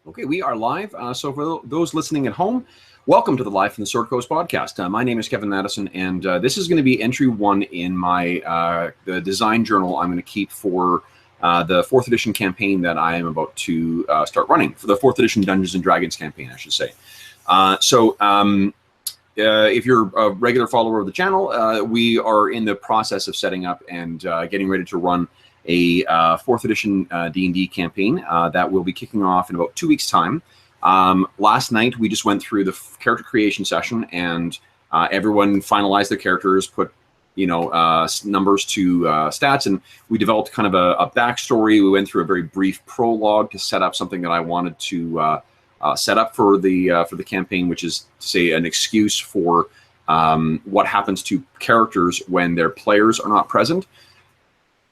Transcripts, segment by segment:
Okay, we are live. So for those listening at home, welcome to the Live from the Sword Coast podcast. My name is Kevin Madison, and this is going to be entry one in my the design journal I'm going to keep for the 4th edition campaign that I am about to start running, for the 4th edition Dungeons and Dragons campaign, I should say. If you're a regular follower of the channel, we are in the process of setting up and getting ready to run a 4th edition D&D campaign that will be kicking off in about 2 weeks' time. Last night, we just went through the character creation session, and everyone finalized their characters, put numbers to stats, and we developed kind of a backstory. We went through a very brief prologue to set up something that I wanted to set up for the campaign, which is to say an excuse for what happens to characters when their players are not present.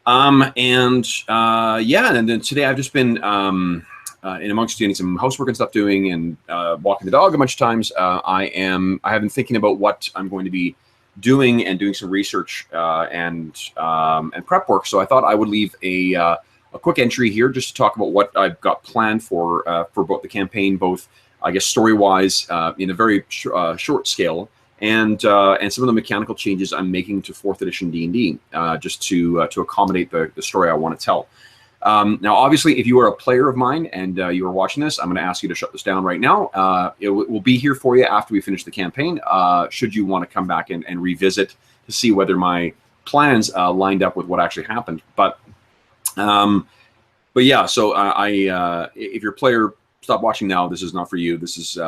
And then today I've just been in amongst doing some housework and stuff, doing and walking the dog a bunch of times. I have been thinking about what I'm going to be doing and doing some research and prep work. So I thought I would leave a quick entry here just to talk about what I've got planned for both the campaign, both I guess story-wise in a very short scale, and some of the mechanical changes I'm making to 4th edition D&D just to accommodate the story I want to tell. Now, obviously, if you are a player of mine and you are watching this, I'm going to ask you to shut this down right now. It will be here for you after we finish the campaign, should you want to come back and revisit to see whether my plans lined up with what actually happened. But yeah, so if you're a player, stop watching now. This is not for you. This is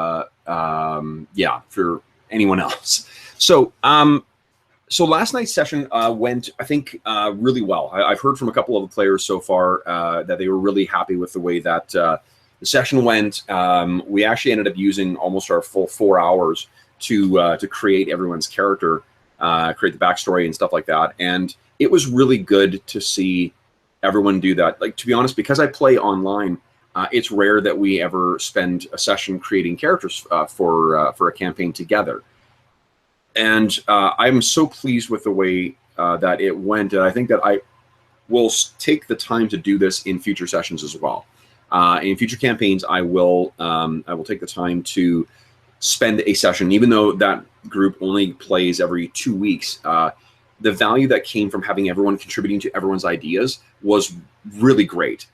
for anyone else. So last night's session went, I think, really well. I've heard from a couple of the players so far that they were really happy with the way that the session went. We actually ended up using almost our full 4 hours to create everyone's character, create the backstory and stuff like that. And it was really good to see everyone do that. Like, to be honest, because I play online, it's rare that we ever spend a session creating characters for a campaign together. And I'm so pleased with the way that it went, and I think that I will take the time to do this in future sessions as well. In future campaigns, I will take the time to spend a session, even though that group only plays every 2 weeks. The value that came from having everyone contributing to everyone's ideas was really great.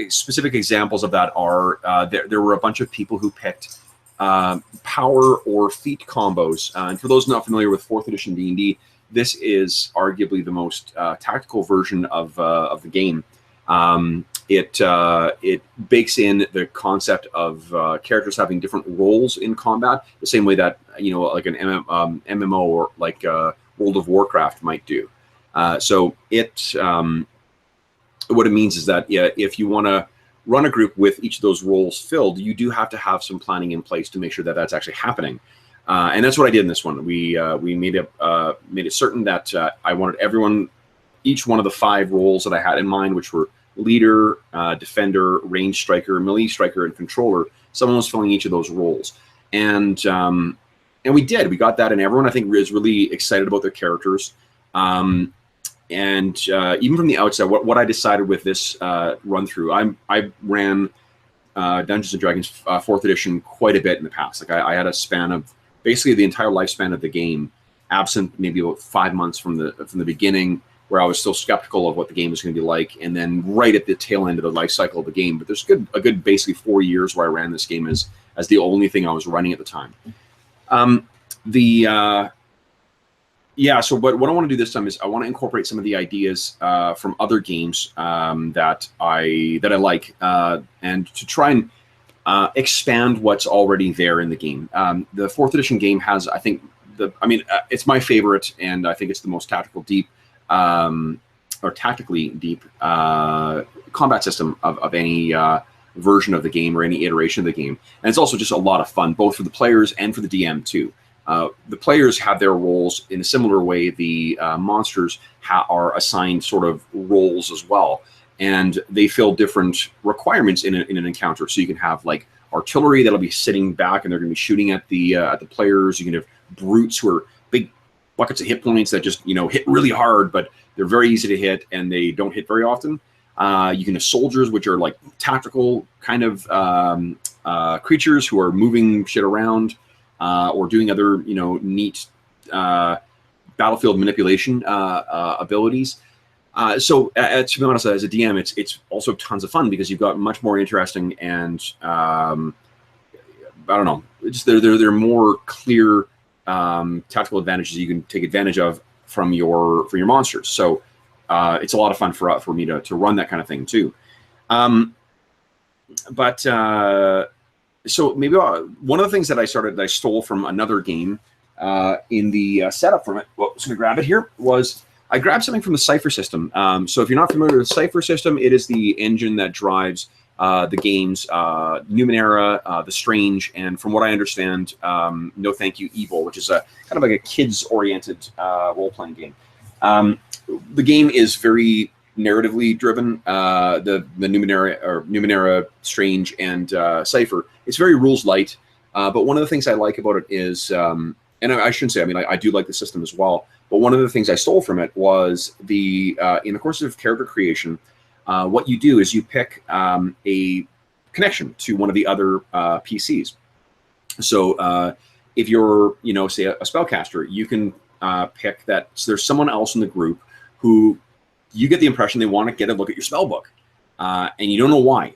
Specific examples of that are there were a bunch of people who picked power or feat combos, and for those not familiar with 4th edition D&D, this is arguably the most tactical version of the game. It bakes in the concept of characters having different roles in combat, the same way that like an MMO or like World of Warcraft might do. What it means is that if you want to run a group with each of those roles filled, you do have to have some planning in place to make sure that that's actually happening. And that's what I did in this one. We made it certain that I wanted each one of the 5 roles that I had in mind, which were leader, defender, range striker, melee striker, and controller. Someone was filling each of those roles. And we did. We got that, and everyone, I think, is really excited about their characters. And even from the outset, what I decided with this run through, I ran Dungeons and Dragons 4th edition quite a bit in the past. Like I had a span of basically the entire lifespan of the game, absent maybe about 5 months from the beginning, where I was still skeptical of what the game was going to be like, and then right at the tail end of the life cycle of the game. But there's a good basically 4 years where I ran this game as the only thing I was running at the time. So what I want to do this time is I want to incorporate some of the ideas from other games that I like, and to try and expand what's already there in the game. The 4th edition game has, I think, it's my favorite, and I think it's the most tactically deep combat system of any version of the game or any iteration of the game. And it's also just a lot of fun, both for the players and for the DM too. The players have their roles in a similar way. The monsters are assigned sort of roles as well, and they fill different requirements in an encounter. So you can have like artillery that'll be sitting back and they're going to be shooting at the players. You can have brutes who are big buckets of hit points that just hit really hard, but they're very easy to hit and they don't hit very often. You can have soldiers, which are like tactical kind of creatures who are moving shit around or doing other, neat battlefield manipulation abilities. So to be honest, as a DM, it's also tons of fun because you've got much more interesting and I don't know, just they're more clear tactical advantages you can take advantage of from your monsters. So it's a lot of fun for me to run that kind of thing too. So maybe one of the things that I stole from another game in the setup from it. Well, I was going to grab it here. Was I grabbed something from the Cypher system. So if you're not familiar with the Cypher system, it is the engine that drives the games Numenera, The Strange, and from what I understand, No Thank You Evil, which is a kind of like a kids-oriented role-playing game. The game is very narratively driven. The Numenera, Strange, and Cypher. It's very rules light. But one of the things I like about it is, and I shouldn't say, I mean, I do like the system as well. But one of the things I stole from it was in the course of character creation, what you do is you pick a connection to one of the other PCs. So if you're, say a spellcaster, you can pick that there's someone else in the group who you get the impression they want to get a look at your spell book, and you don't know why.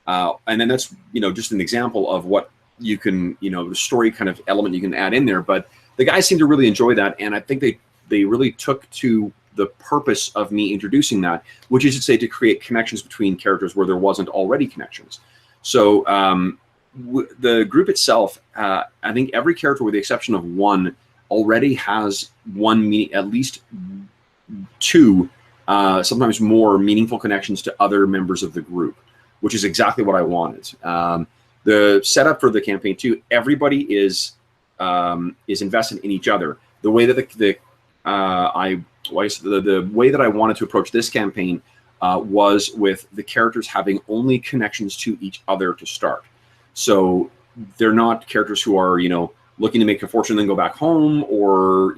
And then that's, just an example of what you can, the story kind of element you can add in there. But the guys seem to really enjoy that, and I think they really took to the purpose of me introducing that, which is to say to create connections between characters where there wasn't already connections. So the group itself, I think every character with the exception of one already has at least two, sometimes more meaningful connections to other members of the group, which is exactly what I wanted. The setup for the campaign too, everybody is invested in each other. The way that the way that I wanted to approach this campaign was with the characters having only connections to each other to start. So they're not characters who are, looking to make a fortune and then go back home, or,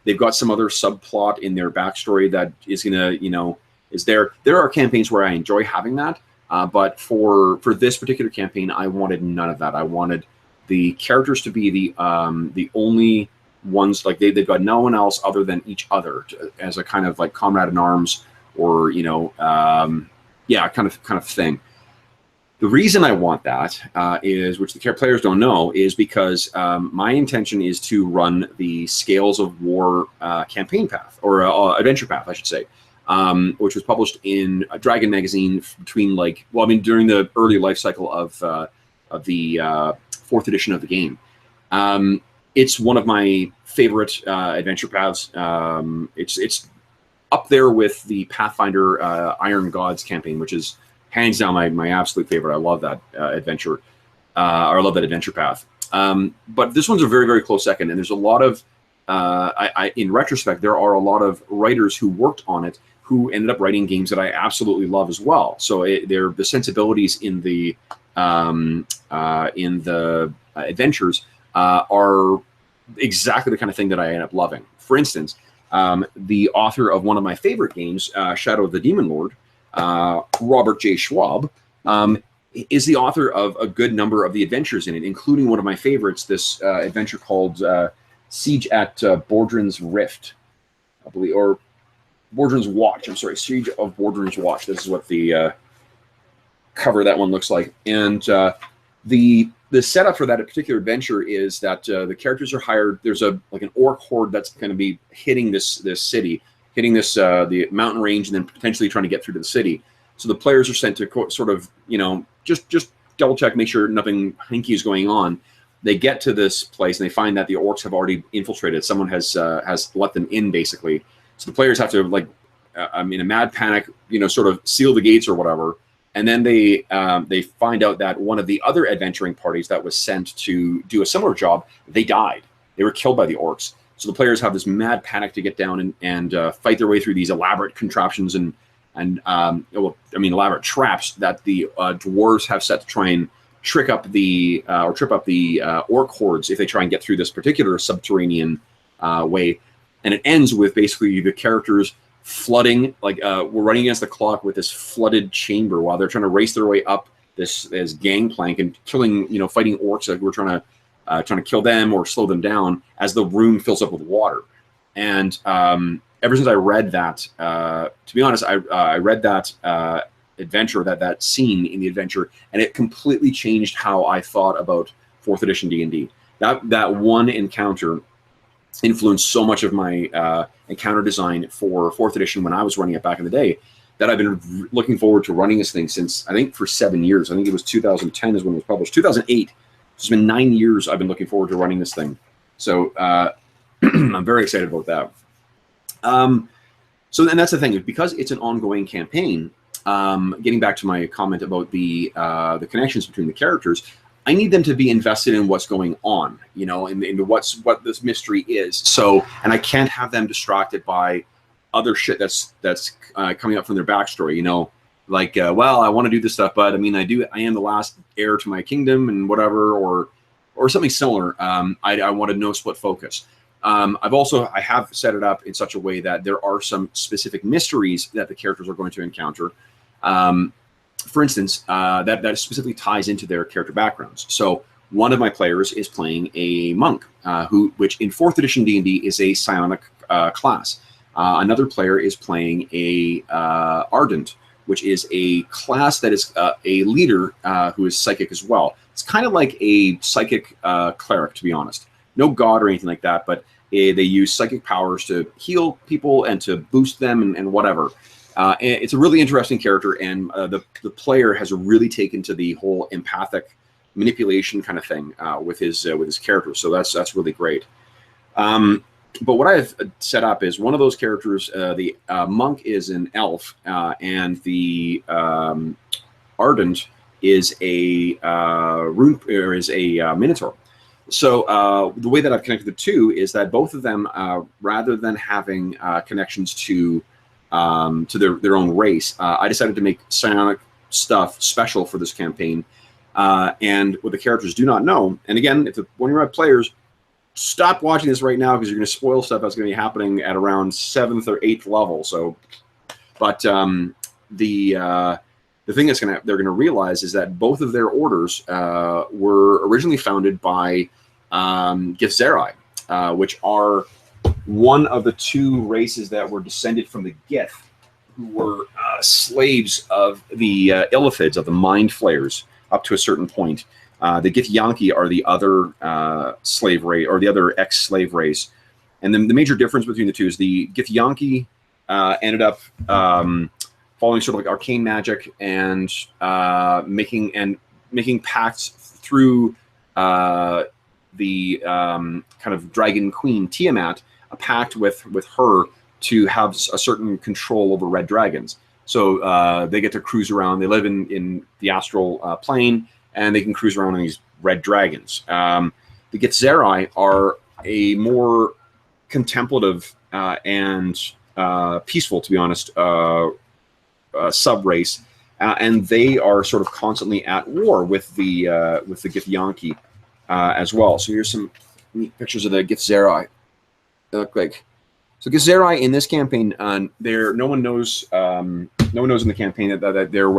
they've got some other subplot in their backstory that is going to, is there. There are campaigns where I enjoy having that. But for this particular campaign, I wanted none of that. I wanted the characters to be the only ones, like they've got no one else other than each other as a kind of like comrade in arms, or kind of thing. The reason I want that is, which the players don't know, is because my intention is to run the Scales of War campaign path, or adventure path, I should say, which was published in Dragon magazine between during the early life cycle of the 4th edition of the game. It's one of my favorite adventure paths. It's up there with the Pathfinder Iron Gods campaign, which is hands down my absolute favorite. I love that adventure, or I love that adventure path. But this one's a very, very close second, and there's a lot of, in retrospect, there are a lot of writers who worked on it who ended up writing games that I absolutely love as well. So the sensibilities in the adventures are exactly the kind of thing that I end up loving. For instance, the author of one of my favorite games, Shadow of the Demon Lord, Robert J. Schwab, is the author of a good number of the adventures in it, including one of my favorites, this adventure called Siege at Borden's Rift, I believe, or Borden's Watch. I'm sorry, Siege of Borden's Watch. This is what the cover of that one looks like. And the setup for that particular adventure is that the characters are hired. There's an orc horde that's going to be hitting this city, hitting the mountain range, and then potentially trying to get through to the city. So the players are sent to sort of, just double check, make sure nothing hinky is going on. They get to this place and they find that the orcs have already infiltrated. Someone has let them in, basically. So the players have to, in a mad panic, sort of seal the gates or whatever. And then they find out that one of the other adventuring parties that was sent to do a similar job, they died. They were killed by the orcs. So the players have this mad panic to get down and fight their way through these elaborate contraptions and elaborate traps that the dwarves have set to try and trip up the orc hordes if they try and get through this particular subterranean way. And it ends with basically the characters flooding, like we're running against the clock with this flooded chamber while they're trying to race their way up this gangplank and killing, fighting orcs that we're trying to kill them or slow them down as the room fills up with water. And ever since I read that, to be honest, I read that adventure, that scene in the adventure, and it completely changed how I thought about 4th edition D&D. That one encounter influenced so much of my encounter design for 4th edition when I was running it back in the day, that I've been looking forward to running this thing since, I think, for 7 years. I think it was 2010 is when it was published. 2008. It's been 9 years I've been looking forward to running this thing. So I'm very excited about that. So and that's the thing, because it's an ongoing campaign. Getting back to my comment about the connections between the characters, I need them to be invested in what's going on, into what this mystery is. So, and I can't have them distracted by other shit that's coming up from their backstory. Like, well, I want to do this stuff, but I mean, I am the last heir to my kingdom and whatever, or something similar. I wanted no split focus. I have set it up in such a way that there are some specific mysteries that the characters are going to encounter. For instance, that specifically ties into their character backgrounds. So one of my players is playing a monk, which in 4th edition D&D is a psionic class. Another player is playing a ardent, which is a class that is a leader who is psychic as well. It's kind of like a psychic cleric, to be honest. No god or anything like that, but they use psychic powers to heal people and to boost them and whatever. And it's a really interesting character, and the player has really taken to the whole empathic manipulation kind of thing with his character. So that's really great. But what I've set up is one of those characters. The monk is an elf, and the ardent is a minotaur. So the way that I've connected the two is that both of them, rather than having connections to their own race, I decided to make psionic stuff special for this campaign. And what the characters do not know, and again, when you're at players, stop watching this right now because you're going to spoil stuff that's going to be happening at around 7th or 8th level. So, but the thing they're going to realize is that both of their orders were originally founded by Githzerai, which are one of the 2 races that were descended from the Gith, who were slaves of the Illithids, of the Mind Flayers, up to a certain point. The Githyanki are the other slave race, or the other ex-slave race. And then the major difference between the two is the Githyanki ended up following sort of like arcane magic and making pacts through the kind of dragon queen Tiamat, a pact with her to have a certain control over red dragons. So they get to cruise around. They live in the astral plane, and they can cruise around on these red dragons. The Githzerai are a more contemplative and peaceful, to be honest, sub-race, and they are sort of constantly at war with the Githyanki as well. So here's some neat pictures of the Githzerai. They look like. So Githzerai in this campaign, no one knows in the campaign that they're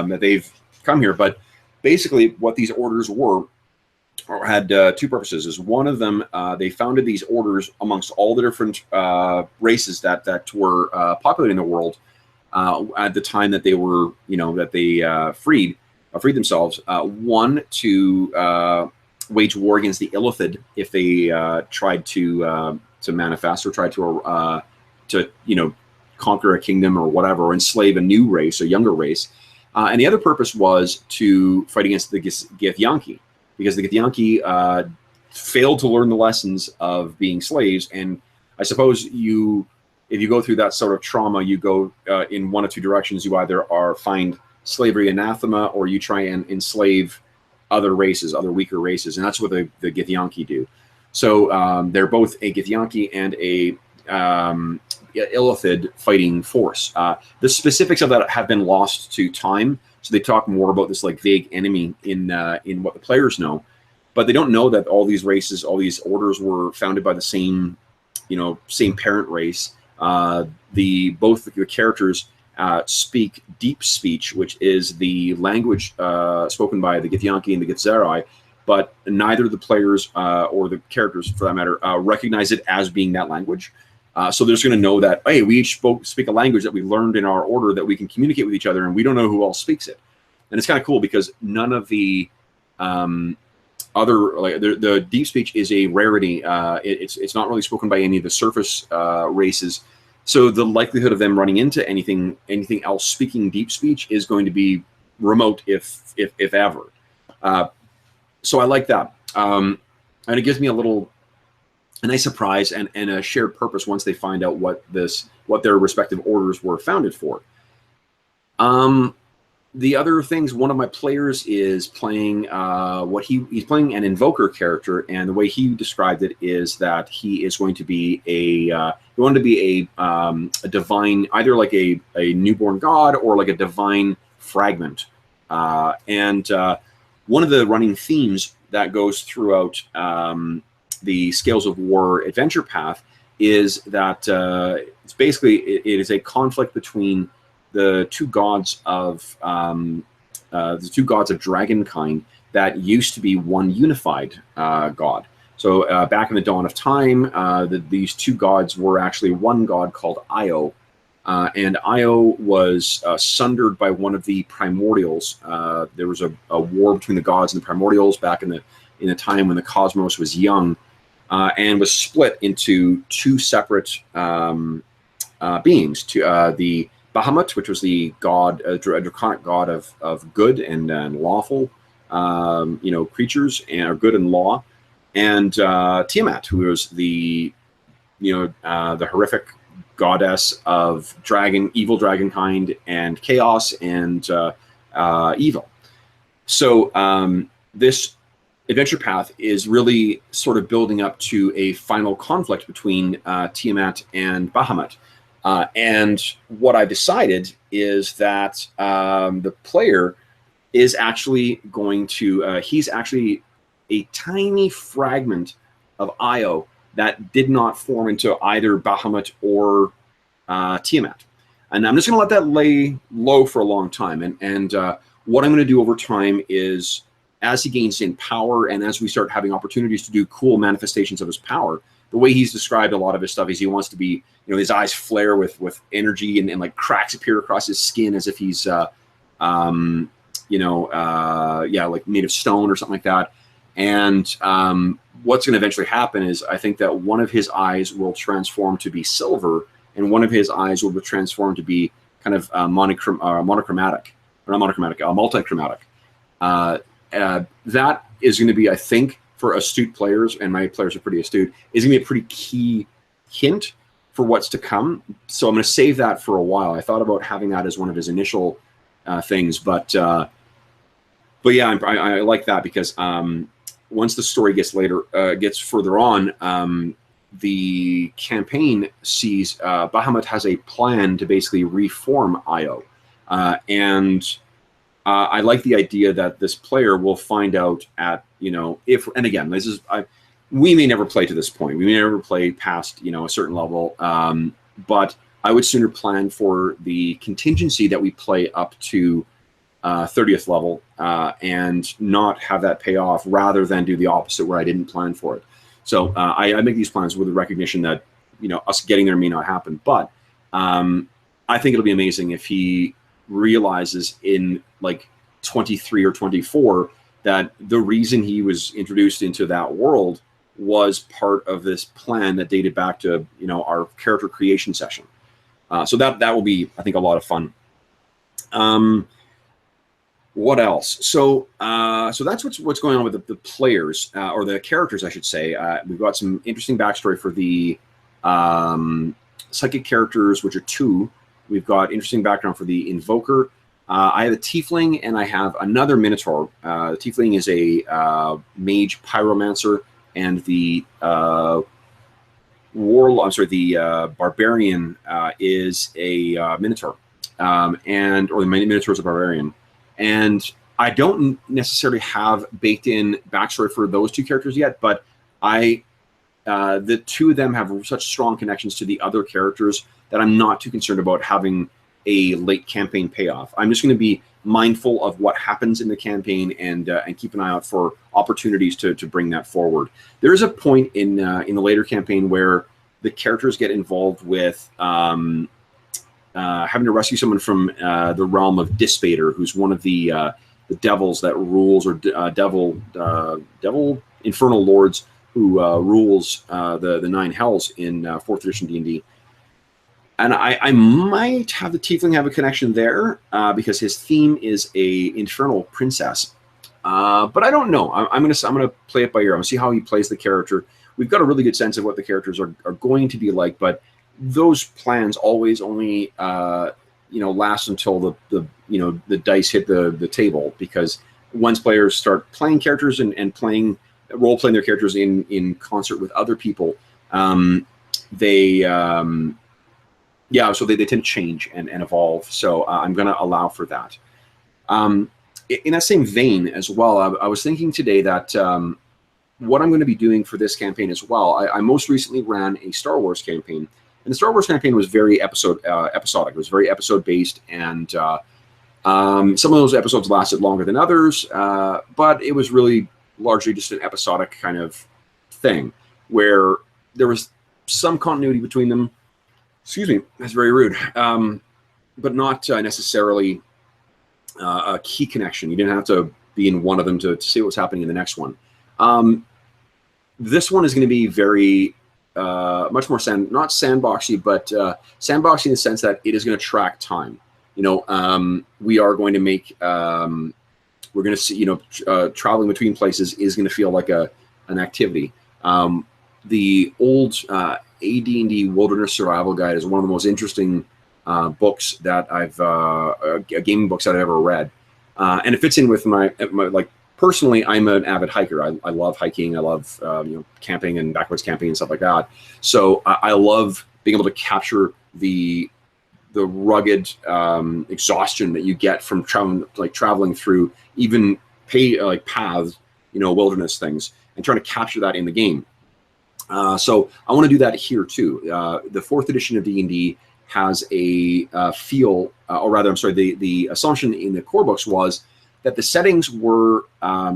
that they've come here, but basically what these orders were had 2 purposes. Is one of them, they founded these orders amongst all the different races that were populating the world at the time that they were, that they freed themselves. One, to wage war against the Illithid if they tried to manifest or tried to conquer a kingdom or whatever, or enslave a new race, a younger race. And the other purpose was to fight against the Githyanki, because the Githyanki failed to learn the lessons of being slaves. And I suppose if you go through that sort of trauma, you go in one of 2 directions. You either find slavery anathema, or you try and enslave other races, other weaker races. And that's what the Githyanki do. So they're both a Githyanki and a Illithid fighting force. The specifics of that have been lost to time, so they talk more about this like vague enemy in what the players know, but they don't know that all these races, all these orders were founded by the same parent race, Both the characters speak deep speech, which is the language spoken by the Githyanki and the Githzerai, but neither the players or the characters, for that matter, recognize it as being that language. So they're just going to know that, hey, we each speak a language that we learned in our order that we can communicate with each other, and we don't know who else speaks it. And it's kind of cool because none of the the deep speech is a rarity. It's not really spoken by any of the surface races. So the likelihood of them running into anything else speaking deep speech is going to be remote, if ever. So I like that, and it gives me a nice surprise and a shared purpose once they find out what their respective orders were founded for. The other things, one of my players is playing he's playing an invoker character, and the way he described it is that he is going to be a divine, either like a newborn god or like a divine fragment. And one of the running themes that goes throughout the Scales of War adventure path is that it's basically it is a conflict between the two gods of dragonkind that used to be one unified god. So back in the dawn of time, these two gods were actually one god called Io, and Io was sundered by one of the primordials. There was a war between the gods and the primordials back in the time when the cosmos was young, and was split into two separate beings. The Bahamut, which was the god, a draconic god of good and lawful, creatures, and good and law, and Tiamat, who was the horrific goddess of evil dragonkind and chaos and evil. So this adventure path is really sort of building up to a final conflict between Tiamat and Bahamut. And what I decided is that the player is actually going to, he's actually a tiny fragment of Io that did not form into either Bahamut or Tiamat. And I'm just going to let that lay low for a long time. And what I'm going to do over time is, as he gains in power and as we start having opportunities to do cool manifestations of his power, the way he's described a lot of his stuff is he wants to be, his eyes flare with energy and like cracks appear across his skin as if he's, like made of stone or something like that. And what's going to eventually happen is I think that one of his eyes will transform to be silver, and one of his eyes will transform to be kind of multichromatic. That is going to be, I think, for astute players, and my players are pretty astute, is going to be a pretty key hint for what's to come. So I'm going to save that for a while. I thought about having that as one of his initial things, but yeah, I like that because once the story gets further on, the campaign sees Bahamut has a plan to basically reform Io, and I like the idea that this player will find out at, if, and again, this is, we may never play to this point. We may never play past, a certain level. But I would sooner plan for the contingency that we play up to 30th level and not have that pay off rather than do the opposite where I didn't plan for it. So I make these plans with the recognition that, us getting there may not happen. But I think it'll be amazing if he realizes in like 23 or 24 that the reason he was introduced into that world was part of this plan that dated back to our character creation session. So that will be, I think, a lot of fun. What else? So that's what's going on with the players or the characters, I should say. We've got some interesting backstory for the psychic characters, which are 2. We've got interesting background for the invoker. I have a tiefling and I have another minotaur. The tiefling is a mage pyromancer, and the barbarian is a minotaur, or the minotaur is a barbarian. And I don't necessarily have baked in backstory for those 2 characters yet, but I the two of them have such strong connections to the other characters that I'm not too concerned about having a late campaign payoff. I'm just going to be mindful of what happens in the campaign and keep an eye out for opportunities to bring that forward. There is a point in the later campaign where the characters get involved with having to rescue someone from the realm of Dispater, who's one of the devils that rules, or devil infernal lords who rules the nine hells in 4th edition D&D. And I might have the Tiefling have a connection there because his theme is a infernal princess. But I don't know. I'm gonna play it by ear. I'm gonna see how he plays the character. We've got a really good sense of what the characters are going to be like, but those plans always only last until the dice hit the table, because once players start playing characters and playing role playing their characters in concert with other people, they tend to change and evolve. So I'm going to allow for that. In that same vein as well, I was thinking today that what I'm going to be doing for this campaign as well, I most recently ran a Star Wars campaign. And the Star Wars campaign was very episodic. It was very episode-based, and some of those episodes lasted longer than others, but it was really largely just an episodic kind of thing where there was some continuity between them. Excuse me, that's very rude. But not necessarily a key connection. You didn't have to be in one of them to see what's happening in the next one. This one is going to be very much more not sandboxy, but sandboxy in the sense that it is going to track time. We are going to make we're going to see, traveling between places is going to feel like an activity. The old AD&D Wilderness Survival Guide is one of the most interesting books that gaming books that I've ever read, and it fits in with my like. Personally, I'm an avid hiker. I love hiking. I love camping and backwoods camping and stuff like that. So I love being able to capture the rugged exhaustion that you get from traveling through even paths, wilderness things, and trying to capture that in the game. So I want to do that here too. The 4th edition of D&D has a feel, or rather, I'm sorry, the assumption in the core books was that the settings were,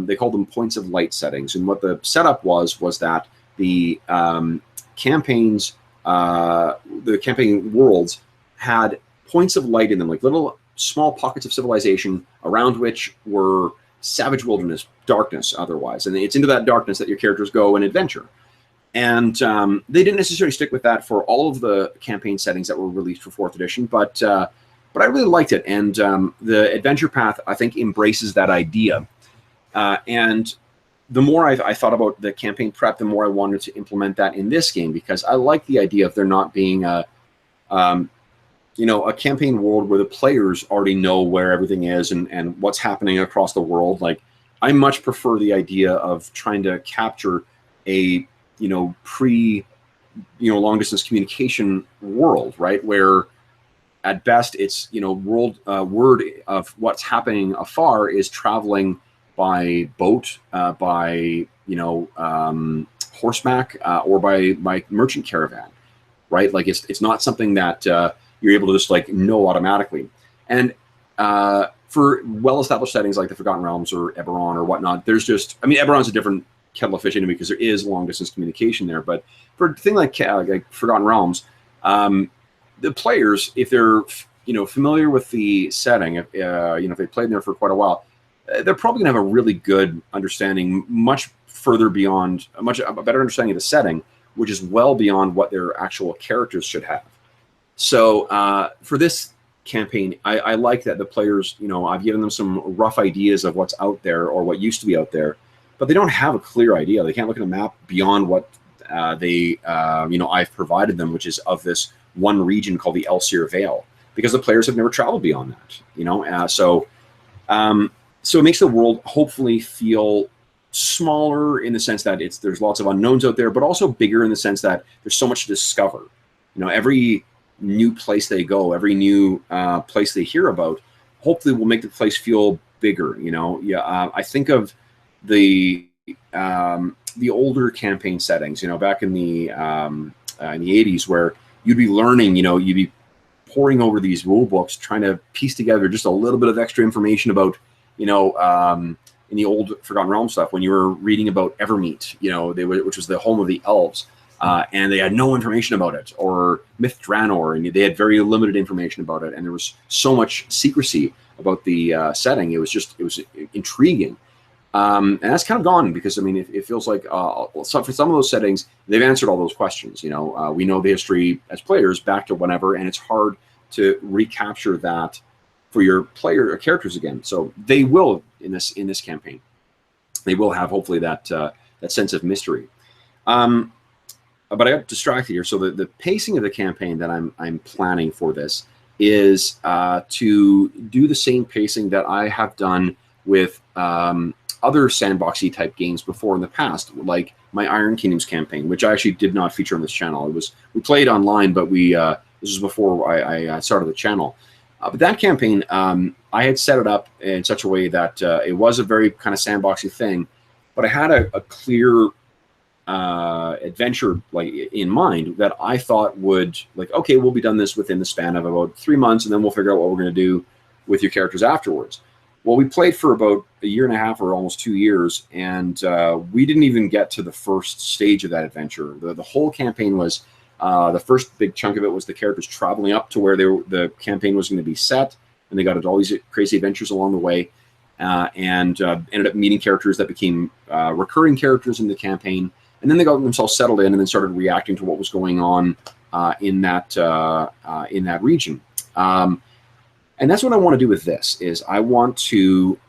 they called them points of light settings. And what the setup was that the campaign worlds had points of light in them, like little small pockets of civilization around which were savage wilderness, darkness otherwise. And it's into that darkness that your characters go and adventure. And they didn't necessarily stick with that for all of the campaign settings that were released for 4th edition, but I really liked it, and the adventure path, I think, embraces that idea. And the more I thought about the campaign prep, the more I wanted to implement that in this game, because I like the idea of there not being a campaign world where the players already know where everything is and what's happening across the world. Like, I much prefer the idea of trying to capture a long distance communication world, right, where at best, it's word of what's happening afar is traveling by boat, by horseback, or by merchant caravan, right? Like it's not something that you're able to just know automatically. And for well-established settings like the Forgotten Realms or Eberron or whatnot, there's just Eberron's a different kettle of fish anyway because there is long-distance communication there. But for a thing like Forgotten Realms, the players, if they're familiar with the setting, if they've played in there for quite a while, they're probably gonna have a really good understanding, much further beyond, a better understanding of the setting, which is well beyond what their actual characters should have. So for this campaign, I like that the players, I've given them some rough ideas of what's out there or what used to be out there, but they don't have a clear idea. They can't look at a map beyond what I've provided them, which is of this one region called the Elseer Vale, because the players have never traveled beyond that, so it makes the world hopefully feel smaller in the sense that there's lots of unknowns out there, but also bigger in the sense that there's so much to discover. Every new place they go, every new place they hear about, hopefully will make the place feel bigger. I think of the the older campaign settings, back in the 80s, where you'd be learning, you'd be poring over these rule books, trying to piece together just a little bit of extra information about, in the old Forgotten Realms stuff, when you were reading about Evermeet, which was the home of the elves, and they had no information about it, or Myth Dranor, and they had very limited information about it, and there was so much secrecy about the setting. It was intriguing. And that's kind of gone, because it feels like for some of those settings, they've answered all those questions. We know the history as players back to whenever, and it's hard to recapture that for your player or characters again. So they will in this campaign. They will have, hopefully, that sense of mystery. But I got distracted here. So the pacing of the campaign that I'm planning for this is to do the same pacing that I have done with other sandboxy type games before in the past, like my Iron Kingdoms campaign, which I actually did not feature on this channel. We played online, but this was before I started the channel. But that campaign, I had set it up in such a way that it was a very kind of sandboxy thing, but I had a clear adventure in mind that I thought would, okay, we'll be done this within the span of about 3 months, and then we'll figure out what we're going to do with your characters afterwards. Well, we played for about a year and a half or almost 2 years, and we didn't even get to the first stage of that adventure. The whole campaign was, the first big chunk of it was the characters traveling up to where the campaign was going to be set, and they got into all these crazy adventures along the way, and ended up meeting characters that became recurring characters in the campaign, and then they got themselves settled in and then started reacting to what was going on in that region. And that's what I want to do with this, is I want to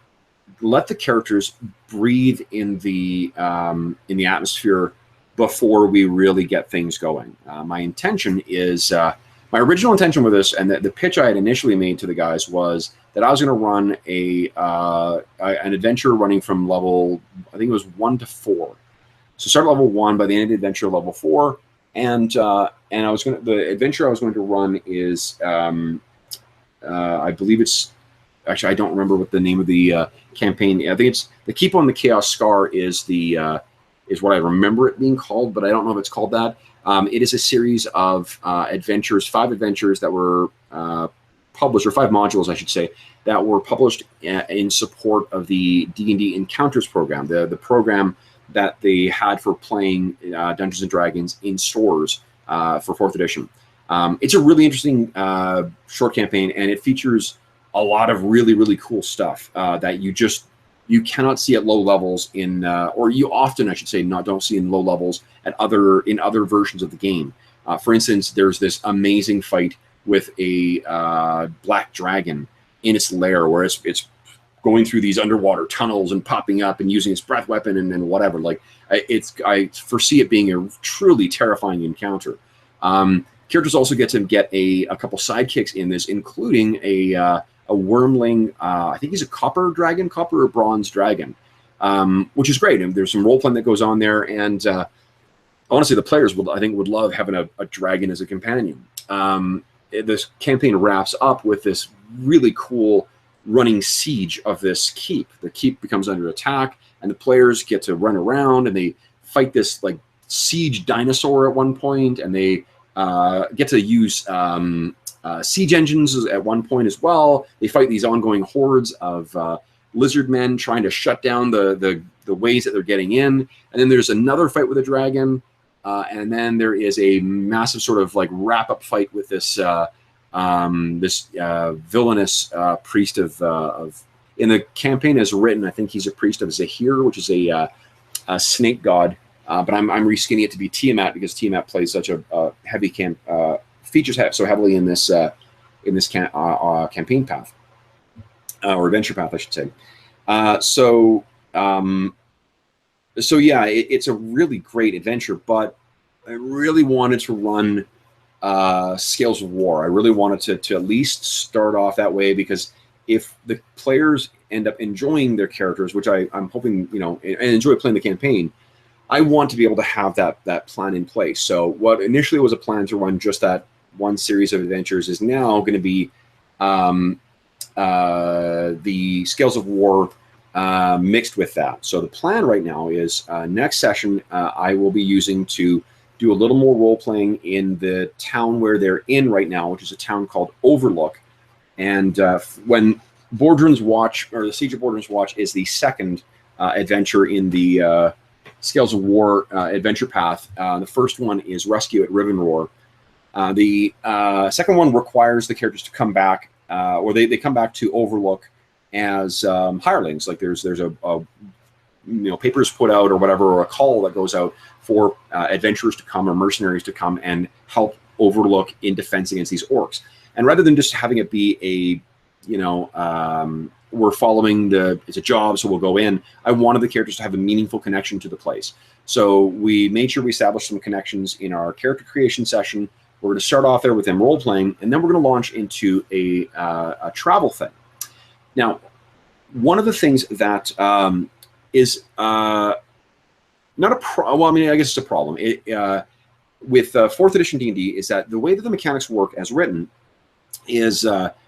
let the characters breathe in the atmosphere before we really get things going. My intention is, my original intention with this, and the pitch I had initially made to the guys, was that I was going to run an adventure running from level, I think it was 1 to 4. So start at level 1, by the end of the adventure, level 4, and the adventure I was going to run is, I believe it's, actually I don't remember what the name of the campaign. I think it's the Keep on the Chaos Scar is what I remember it being called, but I don't know if it's called that. It is a series of adventures, 5 adventures that were published, or 5 modules, I should say, that were published in support of the D&D Encounters program, the program that they had for playing Dungeons and Dragons in stores for 4th edition. It's a really interesting short campaign, and it features a lot of really, really cool stuff that you cannot see at low levels or you often, I should say, don't see in low levels in other versions of the game. For instance, there's this amazing fight with a black dragon in its lair, where it's going through these underwater tunnels and popping up and using its breath weapon and whatever. I foresee it being a truly terrifying encounter. Characters also get a couple sidekicks in this, including a wormling. I think he's a copper or bronze dragon, which is great. And there's some role playing that goes on there, and honestly, the players would love having a dragon as a companion. This campaign wraps up with this really cool running siege of this keep. The keep becomes under attack, and the players get to run around and they fight this siege dinosaur at one point, and they get to use siege engines at one point as well. They fight these ongoing hordes of lizard men trying to shut down the ways that they're getting in. And then there's another fight with a dragon, and then there is a massive sort of wrap-up fight with this villainous priest of in the campaign as written, I think he's a priest of Zahir, which is a snake god. But I'm reskinning it to be Tiamat, because Tiamat plays such a heavy features so heavily in this campaign path, or adventure path, I should say. So yeah, it's a really great adventure, but I really wanted to run Scales of War. I really wanted to at least start off that way, because if the players end up enjoying their characters, which I'm hoping, and enjoy playing the campaign, I want to be able to have that plan in place. So what initially was a plan to run just that one series of adventures is now going to be the Scales of War mixed with that. So the plan right now is next session I will be using to do a little more role-playing in the town where they're in right now, which is a town called Overlook. And when Borens Watch, or the Siege of Borens Watch, is the second adventure in the Scales of War adventure path. The first one is Rescue at Rivenroar. The second one requires the characters to come back, or they come back to Overlook as hirelings. Like there's a papers put out or whatever, or a call that goes out for adventurers to come or mercenaries to come and help Overlook in defense against these orcs. And rather than just having it be a, we're following it's a job, so we'll go in, I wanted the characters to have a meaningful connection to the place. So we made sure we established some connections in our character creation session. We're going to start off there with them role-playing, and then we're going to launch into a travel thing. Now, one of the things that is not a problem, well, I mean, I guess it's a problem. With 4th edition D&D is that the way that the mechanics work as written is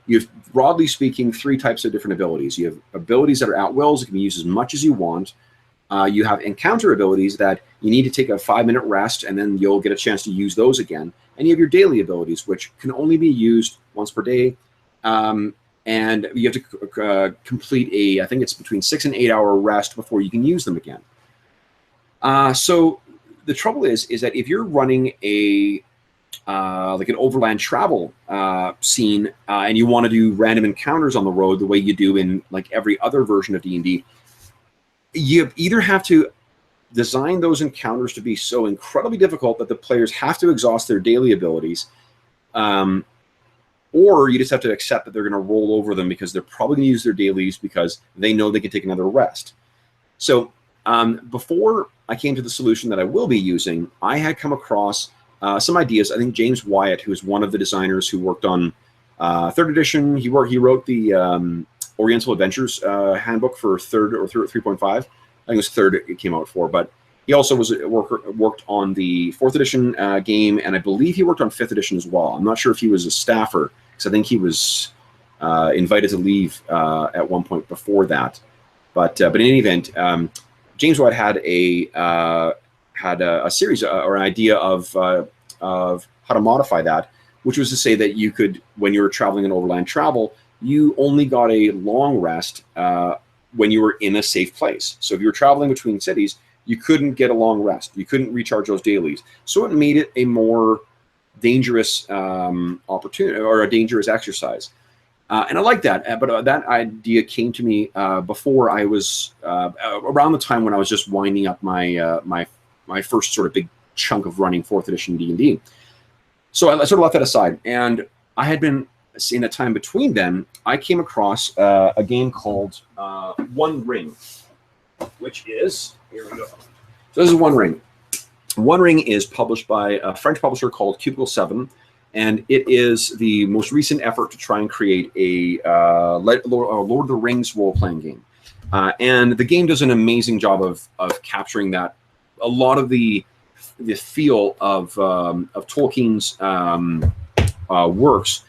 you have, broadly speaking, 3 types of different abilities. You have abilities that are at wills, that can be used as much as you want. You have encounter abilities that you need to take a 5-minute rest, and then you'll get a chance to use those again. And you have your daily abilities, which can only be used once per day. And you have to complete I think it's between 6 and 8 hour rest before you can use them again. So the trouble is that if you're running like an overland travel scene, and you want to do random encounters on the road the way you do in like every other version of D&D, you either have to design those encounters to be so incredibly difficult that the players have to exhaust their daily abilities, or you just have to accept that they're going to roll over them because they're probably going to use their dailies because they know they can take another rest. So before I came to the solution that I will be using, I had come across some ideas. I think James Wyatt, who is one of the designers who worked on 3rd edition, he wrote the Oriental Adventures handbook for 3rd or 3.5. I think it was 3rd it came out for, but he also worked on the 4th edition game, and I believe he worked on 5th edition as well. I'm not sure if he was a staffer, because I think he was invited to leave at one point before that. But in any event, James White had a series or an idea of how to modify that, which was to say that you could, when you were traveling in overland travel, you only got a long rest when you were in a safe place. So if you were traveling between cities, you couldn't get a long rest. You couldn't recharge those dailies. So it made it a more dangerous opportunity, or a dangerous exercise. And I like that, but that idea came to me before I was around the time when I was just winding up my my first sort of big chunk of running 4th edition D&D. So I sort of left that aside, and I had been in the time between them. I came across a game called One Ring, which is, here we go. So this is One Ring. One Ring is published by a French publisher called Cubicle 7. And it is the most recent effort to try and create a Lord of the Rings role-playing game. And the game does an amazing job of capturing that. A lot of the feel of Tolkien's works.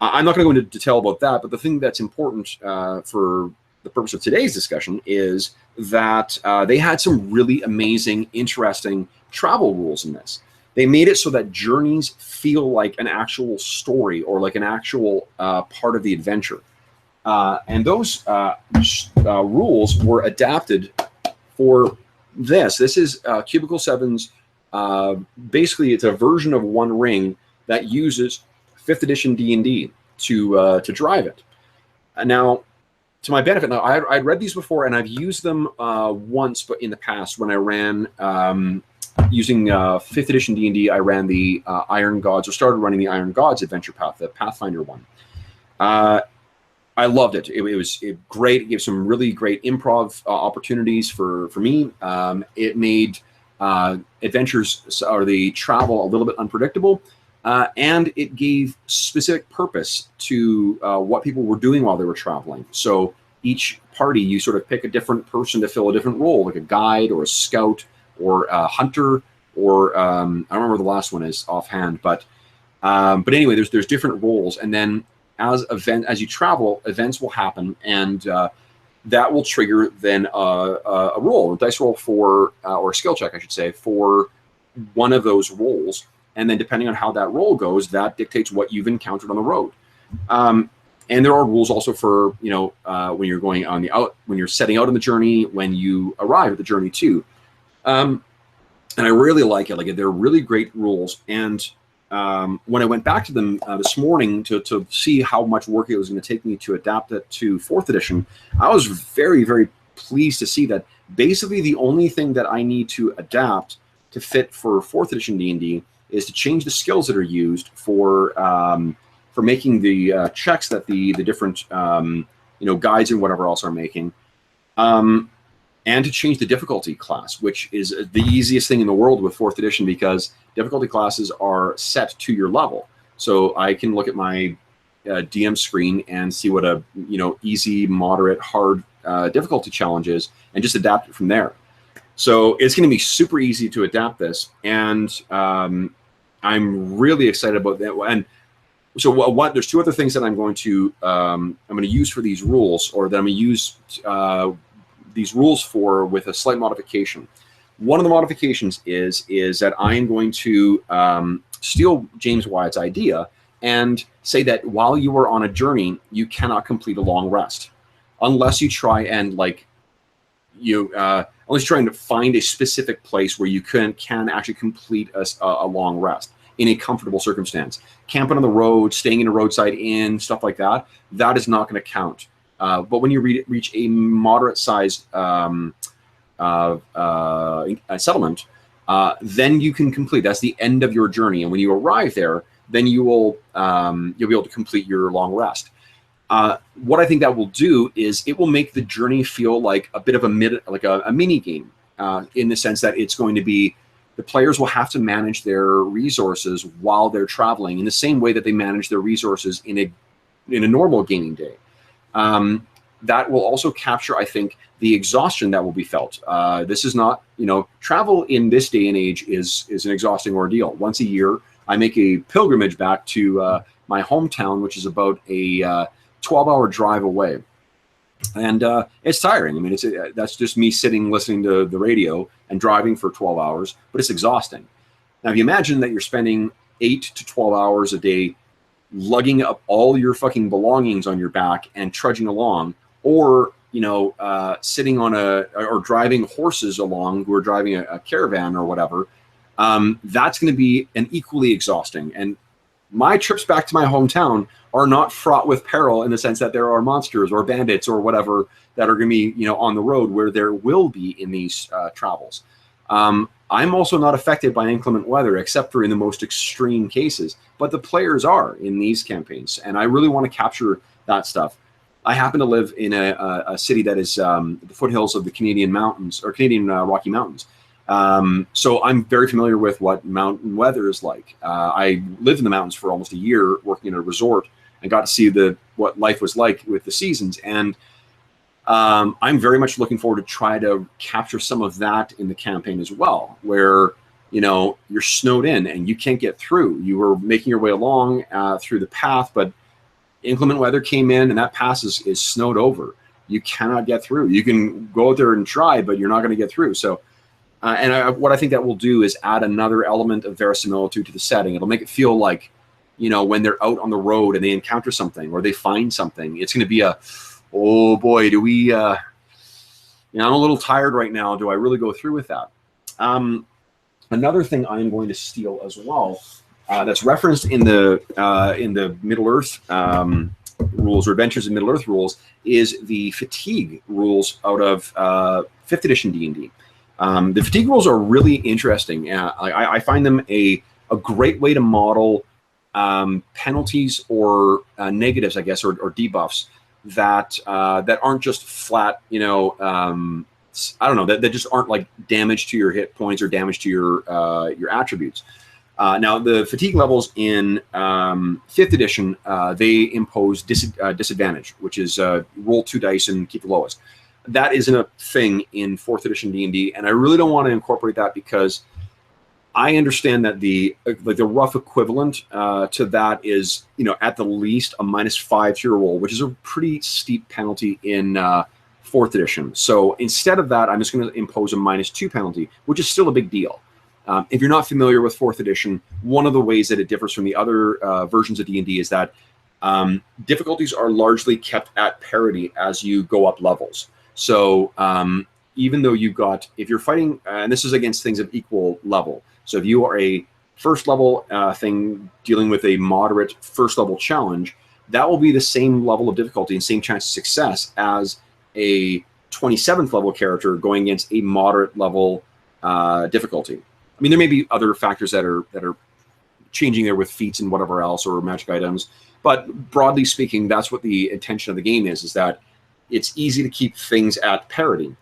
I'm not going to go into detail about that, but the thing that's important for the purpose of today's discussion is that they had some really amazing, interesting travel rules in this. They made it so that journeys feel like an actual story, or like an actual part of the adventure. And those rules were adapted for this. This is Cubicle 7's, basically it's a version of One Ring that uses 5th edition D&D to drive it. Now, to my benefit, now I'd read these before, and I've used them once, but in the past when I ran... using 5th edition D&D, I ran the Iron Gods, or started running the Iron Gods adventure path, the Pathfinder one. I loved it. It was great. It gave some really great improv opportunities for me. It made adventures, or the travel, a little bit unpredictable, and it gave specific purpose to what people were doing while they were traveling. So each party, you sort of pick a different person to fill a different role, like a guide or a scout, or a hunter, or I don't remember the last one is offhand, but anyway, there's different roles, and then as you travel, events will happen, and that will trigger then a roll, a dice roll for, or a skill check, I should say, for one of those rolls. And then depending on how that roll goes, that dictates what you've encountered on the road. And there are rules also for, when you're going on when you're setting out on the journey, when you arrive at the journey too. And I really like it. Like, they're really great rules. And when I went back to them this morning to see how much work it was going to take me to adapt it to 4th edition, I was very, very pleased to see that basically the only thing that I need to adapt to fit for 4th edition D&D is to change the skills that are used for making the checks that the different guides and whatever else are making, and to change the difficulty class, which is the easiest thing in the world with 4th edition, because difficulty classes are set to your level. So I can look at my DM screen and see what a easy, moderate, hard difficulty challenge is, and just adapt it from there. So it's going to be super easy to adapt this, and I'm really excited about that. And so there's 2 other things that I'm going to use for these rules, or that I'm going to use these rules for with a slight modification. One of the modifications is that I am going to steal James Wyatt's idea and say that while you are on a journey, you cannot complete a long rest unless you try and unless you're trying to find a specific place where you can actually complete a long rest in a comfortable circumstance. Camping on the road, staying in a roadside inn, stuff like that, that is not going to count. But when you reach a moderate-sized settlement, then you can complete. That's the end of your journey, and when you arrive there, then you'll be able to complete your long rest. What I think that will do is it will make the journey feel like a bit of a mini game, in the sense that it's going to be, the players will have to manage their resources while they're traveling in the same way that they manage their resources in a normal gaming day. That will also capture, I think, the exhaustion that will be felt. This is not, travel in this day and age is an exhausting ordeal. Once a year, I make a pilgrimage back to my hometown, which is about a 12-hour drive away. And it's tiring. I mean, that's just me sitting, listening to the radio and driving for 12 hours, but it's exhausting. Now, if you imagine that you're spending 8 to 12 hours a day lugging up all your fucking belongings on your back and trudging along, or sitting on or driving horses along who are driving a caravan or whatever, that's going to be an equally exhausting. And my trips back to my hometown are not fraught with peril in the sense that there are monsters or bandits or whatever that are going to be on the road, where there will be in these travels. I'm also not affected by inclement weather, except for in the most extreme cases, but the players are in these campaigns, and I really want to capture that stuff. I happen to live in a city that is the foothills of the Canadian mountains, or Canadian Rocky Mountains. So I'm very familiar with what mountain weather is like. I lived in the mountains for almost a year working in a resort, and got to see what life was like with the seasons. And I'm very much looking forward to try to capture some of that in the campaign as well, where you're snowed in and you can't get through. You were making your way along through the path, but inclement weather came in and that pass is snowed over. You cannot get through. You can go out there and try, but you're not going to get through. So, what I think that will do is add another element of verisimilitude to the setting. It'll make it feel like, when they're out on the road and they encounter something or they find something, it's going to be oh boy, do we, I'm a little tired right now. Do I really go through with that? Another thing I'm going to steal as well, that's referenced in the Middle Earth rules, or Adventures in Middle Earth rules, is the fatigue rules out of 5th edition D&D. The fatigue rules are really interesting. I find them a great way to model penalties or negatives, I guess, or debuffs that aren't just flat, I don't know, that just aren't like damage to your hit points or damage to your attributes. Now, the fatigue levels in 5th edition, they impose disadvantage, which is roll 2 dice and keep the lowest. That isn't a thing in 4th edition D&D, and I really don't want to incorporate that because I understand that the rough equivalent to that is, at the least a -5 to your roll, which is a pretty steep penalty in 4th edition. So instead of that, I'm just going to impose a -2 penalty, which is still a big deal. If you're not familiar with 4th edition, one of the ways that it differs from the other versions of D&D is that difficulties are largely kept at parity as you go up levels. So even though you've got, if you're fighting, and this is against things of equal level. So if you are a 1st level thing dealing with a moderate 1st level challenge, that will be the same level of difficulty and same chance of success as a 27th level character going against a moderate level difficulty. I mean, there may be other factors that are changing there with feats and whatever else, or magic items, but broadly speaking, that's what the intention of the game is that it's easy to keep things at parity.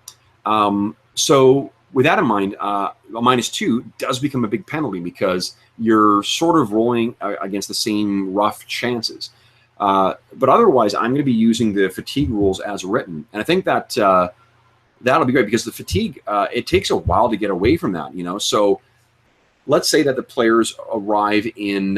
So with that in mind, a -2 does become a big penalty because you're sort of rolling against the same rough chances. But otherwise, I'm going to be using the fatigue rules as written, and I think that that'll be great because the fatigue, it takes a while to get away from that, you know. So let's say that the players arrive in,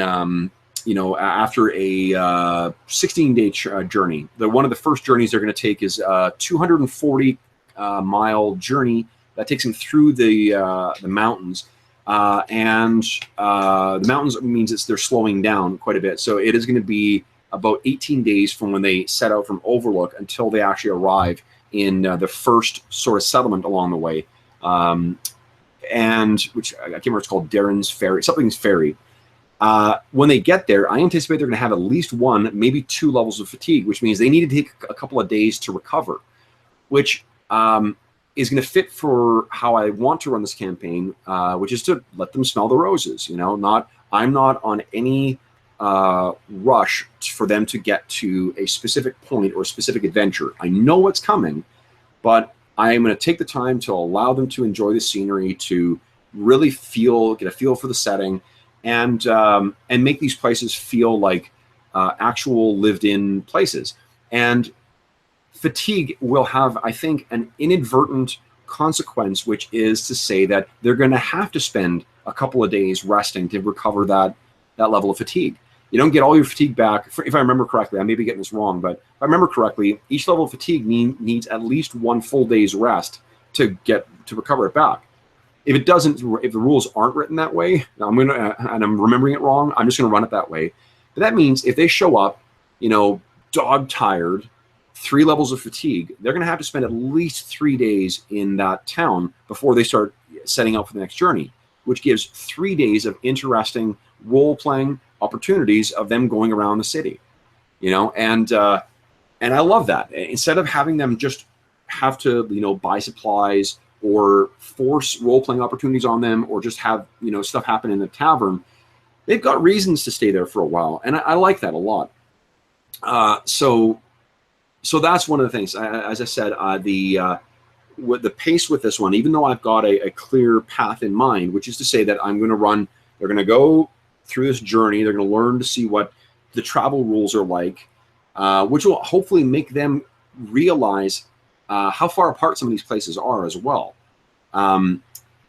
you know, after a 16-day journey. One of the first journeys they're going to take is a 240-mile journey that takes them through the mountains. And the mountains means they're slowing down quite a bit. So it is going to be about 18 days from when they set out from Overlook until they actually arrive in the first sort of settlement along the way. And which I can't remember, it's called Darren's Ferry, something's Ferry. When they get there, I anticipate they're going to have at least 1, maybe 2 levels of fatigue, which means they need to take a couple of days to recover, which is going to fit for how I want to run this campaign, which is to let them smell the roses. You know, I'm not on any rush for them to get to a specific point or a specific adventure. I know what's coming, but I am going to take the time to allow them to enjoy the scenery, to really get a feel for the setting, and make these places feel like actual lived-in places. And fatigue will have, I think, an inadvertent consequence, which is to say that they're going to have to spend a couple of days resting to recover that level of fatigue. You don't get all your fatigue back. If I remember correctly, I may be getting this wrong, but if I remember correctly, each level of fatigue needs at least 1 full day's rest to recover it back. If it doesn't, if the rules aren't written that way, and I'm remembering it wrong, I'm just going to run it that way. But that means if they show up, you know, dog tired, 3 levels of fatigue, they're going to have to spend at least 3 days in that town before they start setting out for the next journey, which gives 3 days of interesting role-playing opportunities of them going around the city, you know, and I love that. Instead of having them just have to, you know, buy supplies or force role-playing opportunities on them, or just have, you know, stuff happen in the tavern, they've got reasons to stay there for a while, and I like that a lot. So that's one of the things. As I said, the pace with this one, even though I've got a clear path in mind, which is to say that I'm going to run, they're going to go through this journey, they're going to learn to see what the travel rules are like, which will hopefully make them realize how far apart some of these places are as well.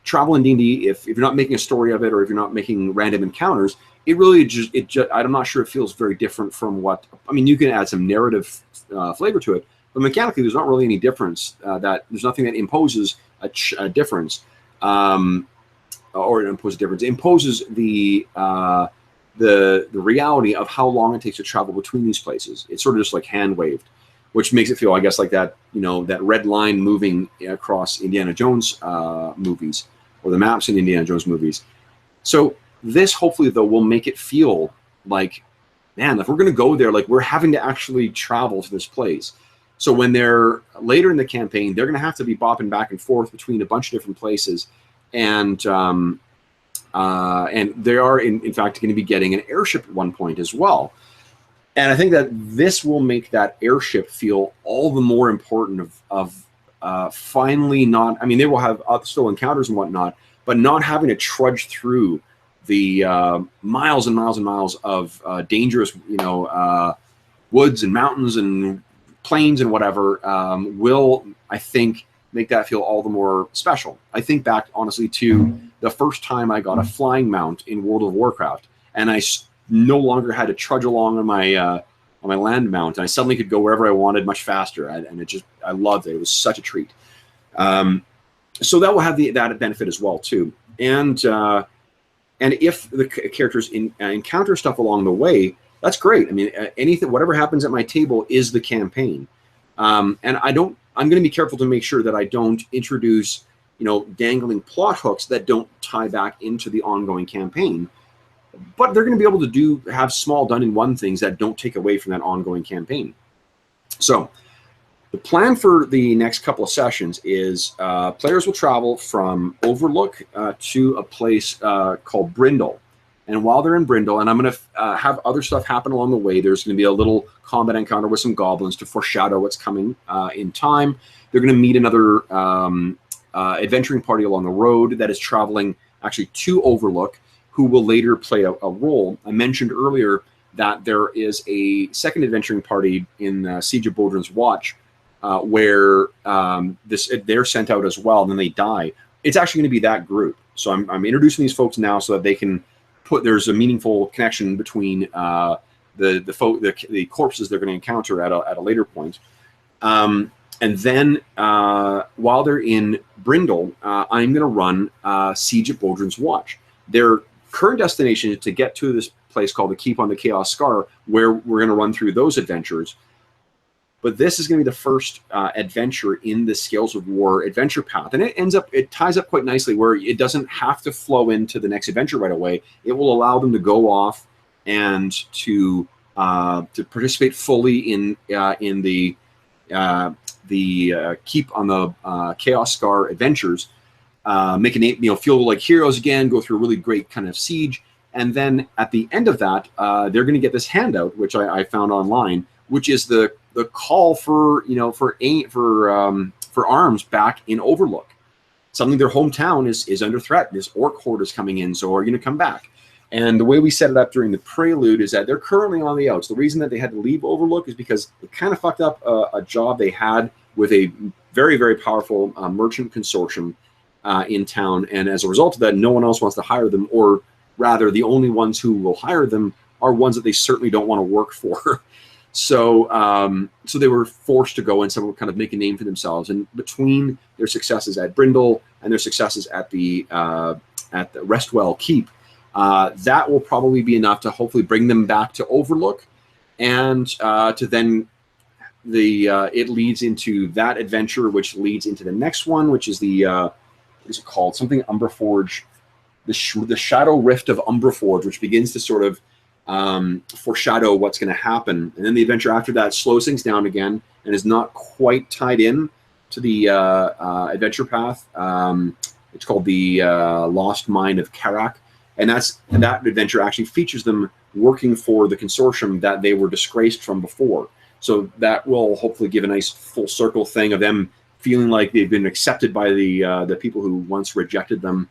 Travel in D&D, if you're not making a story of it, or if you're not making random encounters, it really just I'm not sure it feels very different from what, I mean, you can add some narrative flavor to it, but mechanically there's not really any difference. That there's nothing that imposes a difference, or it imposes a difference. It imposes the reality of how long it takes to travel between these places. It's sort of just like hand waved, which makes it feel, I guess, like that, you know, that red line moving across Indiana Jones movies, or the maps in Indiana Jones movies. So this hopefully though will make it feel like, man, if we're going to go there, like we're having to actually travel to this place. So when they're later in the campaign, they're going to have to be bopping back and forth between a bunch of different places, and they are in fact going to be getting an airship at one point as well. And I think that this will make that airship feel all the more important of finally not, I mean, they will have still encounters and whatnot, but not having to trudge through the miles and miles and miles of dangerous, you know, woods and mountains and plains and whatever, will, I think, make that feel all the more special. I think back, honestly, to the first time I got a flying mount in World of Warcraft, and I no longer had to trudge along on my land mount, and I suddenly could go wherever I wanted much faster. And I loved it. It was such a treat. So that will have that benefit as well too. And if the characters encounter stuff along the way, that's great. I mean, anything, whatever happens at my table is the campaign. And I'm going to be careful to make sure that I don't introduce, dangling plot hooks that don't tie back into the ongoing campaign. But they're going to be able to have small done-in-one things that don't take away from that ongoing campaign. So the plan for the next couple of sessions is players will travel from Overlook to a place called Brindle. And while they're in Brindle, and I'm going to have other stuff happen along the way, there's going to be a little combat encounter with some goblins to foreshadow what's coming in time. They're going to meet another adventuring party along the road that is traveling actually to Overlook, who will later play a role. I mentioned earlier that there is a second adventuring party in Siege of Borens Watch where they're sent out as well, and then they die. It's actually going to be that group. So I'm introducing these folks now so that they can there's a meaningful connection between the corpses they're going to encounter at a later point. And then while they're in Brindle, I'm going to run Siege of Borens Watch. Their current destination is to get to this place called the Keep on the Chaos Scar, where we're going to run through those adventures. But this is going to be the first adventure in the Scales of War adventure path. And it ties up quite nicely where it doesn't have to flow into the next adventure right away. It will allow them to go off and to participate fully in the Keep on the Chaos Scar adventures, make a name, feel like heroes again, go through a really great kind of siege. And then at the end of that, they're going to get this handout, which I found online, which is the call for arms back in Overlook. Something their hometown is under threat. This orc horde is coming in, so are you going to come back? And the way we set it up during the prelude is that they're currently on the outs. The reason that they had to leave Overlook is because it kind of fucked up a job they had with a very, very powerful merchant consortium in town. And as a result of that, no one else wants to hire them, or rather, the only ones who will hire them are ones that they certainly don't want to work for. So they were forced to go and someone kind of make a name for themselves. And between their successes at Brindle and their successes at the Restwell Keep, that will probably be enough to hopefully bring them back to Overlook, and to then it leads into that adventure, which leads into the next one, which is the what is it called? Something Umbraforge, the Shadow Rift of Umbraforge, which begins to sort of foreshadow what's going to happen. And then the adventure after that slows things down again and is not quite tied in to the adventure path. It's called the Lost Mine of Karak, and that adventure actually features them working for the consortium that they were disgraced from before. So that will hopefully give a nice full circle thing of them feeling like they've been accepted by the people who once rejected them.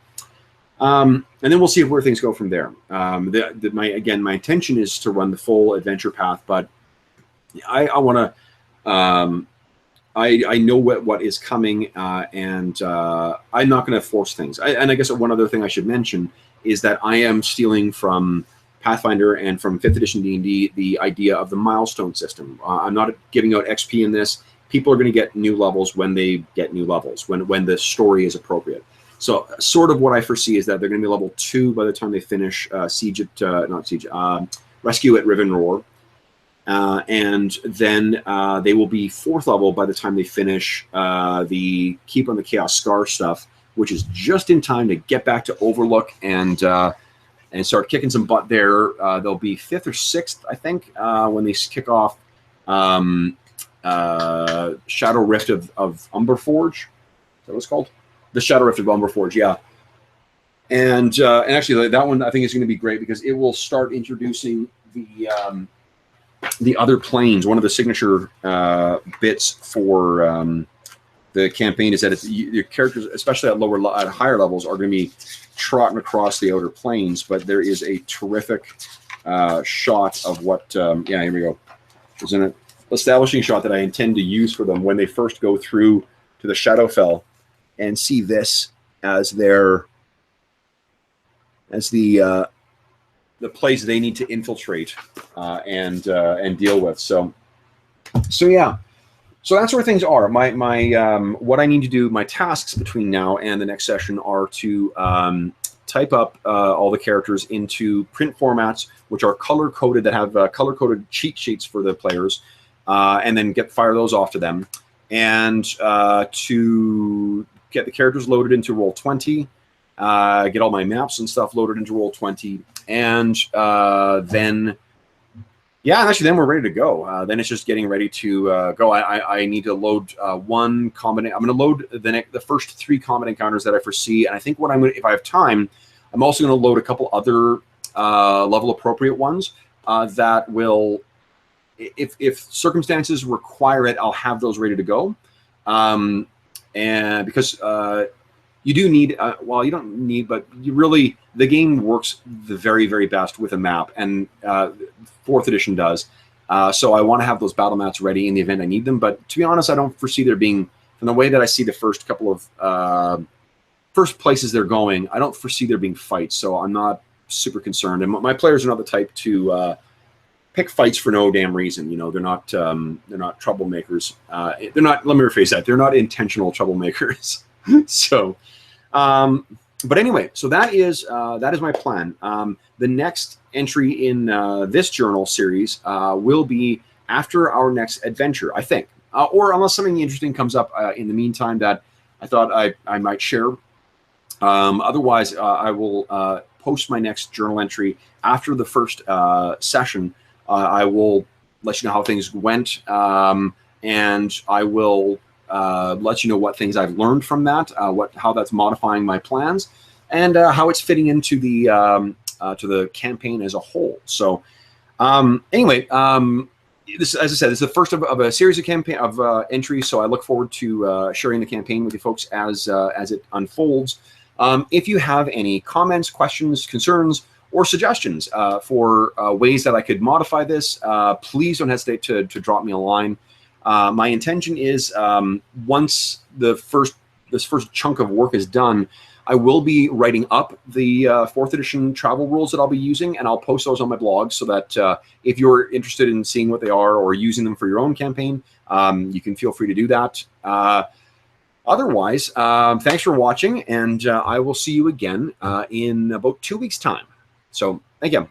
And then we'll see where things go from there. My intention is to run the full adventure path, but I want to. I know what is coming, and I'm not going to force things. And I guess one other thing I should mention is that I am stealing from Pathfinder and from 5th edition D&D the idea of the milestone system. I'm not giving out XP in this. People are going to get new levels when they get new levels, when the story is appropriate. So sort of what I foresee is that they're going to be level 2 by the time they finish Rescue at Riven Roar. And then they will be 4th level by the time they finish the Keep on the Chaos Scar stuff, which is just in time to get back to Overlook and start kicking some butt there. They'll be 5th or 6th, I think, when they kick off Shadow Rift of Umbraforge. Is that what it's called? The Shadow Rift of Umbraforge, yeah. And actually, that one I think is going to be great because it will start introducing the other planes. One of the signature bits for the campaign is that your characters, especially at higher levels, are going to be trotting across the outer planes. But there is a terrific shot of what. Yeah, here we go. There's an establishing shot that I intend to use for them when they first go through to the Shadowfell and see this as the place they need to infiltrate and deal with. So yeah, So that's where things are. What I need to do, my tasks between now and the next session are to type up all the characters into print formats, which are color coded, that have color coded cheat sheets for the players, and then fire those off to them, and to get the characters loaded into Roll20, get all my maps and stuff loaded into Roll20, and then. Yeah, and actually, then we're ready to go. Then it's just getting ready to go. I need to load one combat. I'm going to load the first 3 combat encounters that I foresee, and I think if I have time, I'm also going to load a couple other level appropriate ones that will, if circumstances require it, I'll have those ready to go. And because you do need, well, you don't need, but you really, the game works the very, very best with a map, and 4th edition does. So I want to have those battle mats ready in the event I need them. But to be honest, I don't foresee there being, from the way that I see the first couple of first places they're going, I don't foresee there being fights. So I'm not super concerned. And my players are not the type to pick fights for no damn reason. You know, they're not troublemakers. They're not. Let me rephrase that. They're not intentional troublemakers. So, but anyway, so that is my plan. The next entry in this journal series will be after our next adventure, I think, or unless something interesting comes up in the meantime that I thought I might share. Otherwise, I will post my next journal entry after the first session. I will let you know how things went, and I will let you know what things I've learned from that, how that's modifying my plans, and how it's fitting into the to the campaign as a whole. So anyway, this, as I said, this is the first of a series of entries. So I look forward to sharing the campaign with you folks as it unfolds. If you have any comments, questions, concerns, or suggestions for ways that I could modify this, please don't hesitate to drop me a line. My intention is once this first chunk of work is done, I will be writing up the 4th edition travel rules that I'll be using, and I'll post those on my blog so that if you're interested in seeing what they are or using them for your own campaign, you can feel free to do that. Otherwise, thanks for watching, and I will see you again in about 2 weeks' time. So, again.